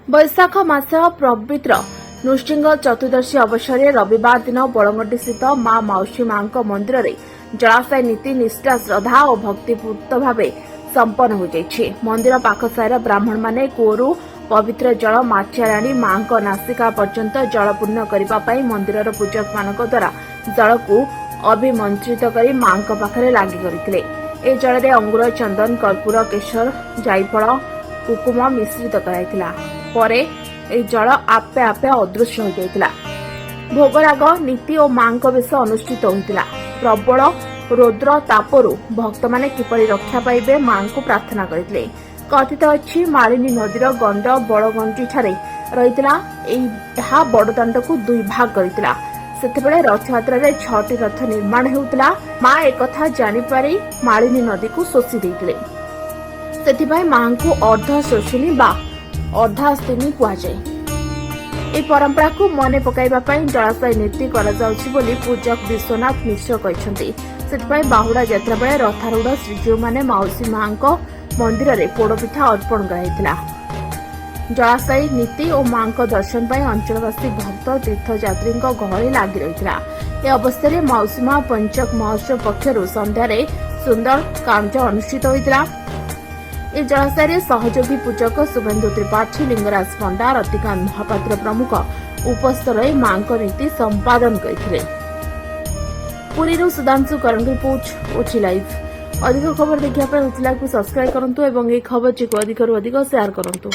बैशाख मास पवित्र नृसिंह चतुर्दशी अवसर में रविवार दिन बड़गंडी स्थित मां माउसी मां मंदिर में जलाशय नीति निष्ठा श्रद्धा और भक्तिपूत भाव संपन्न हो जाइए। मंदिर पाख साहिर ब्राह्मण माने कूअरू पवित्र जल माठिया आनी मां नासिका पर्यंत जल पूर्ण करने मंदिर पूजक मान द्वारा जल को अभिमंत्रित कर मां पाखे लगी करते। ए जल में अंगुर चंदन कर्पूर केशर जायफल कुकुम मिश्रित कराइथिला। परे ए जल आपे आपे अदृश्य हो जाइथिला। भोगराग नीति और मां बेश अनुष्ठित होइथिला। प्रबल रौद्र तापरू भक्त माने किपरि रक्षा पाइबे मां को प्रार्थना करथिले। कथित अछि मालिनी नदीर गंड बड़गंडी ठारे रहिथिला। एहा बड़दाण्ड को दुई भाग करथिला। सेतेबेले रथयात्रा रे 6टी रथ निर्माण हेउथिला। मां एकथा जानि पारि मालिनी नदी को शोषि देथिले। सेथिबाई मां को अर्ध शोषिणी बा अर्धास्तिनी कुहाଯାଏ। ए परंपरा को मने पकाइबा पई जलाशय नीति करा जाउछि बोली पूजक विश्वनाथ मिश्र कहछन्ती। सेथिबाई बाहुडा यात्रा बेले रथारूढ़ श्रीजीव माने माउसी मां मंदिर रे पोड़पिठा अर्पण कराइथिला। जलाशय नीति और मां दर्शन पई अंचलवासी भक्त तीर्थयात्री गहली लगी रहिथिला। ए अवस्था रे माउसी मां पंचक महोत्सव पक्षरु संध्यारे सुंदर कार्य अनुष्ठित होइतिला। ए जलाशय सहयोगी पूजक शुभेन्दु त्रिपाठी लिंगराज पंडा रतिकांत महापात्र प्रमुख उपस्थित रही मां नीति संपादन करथिले। पुरी सुधांशु करंग रिपोर्ट ओची लाइव। अधिक खबर देखिए उचिला को सब्सक्राइब करंतु एवं ए खबर को अधिक शेयर करंतु।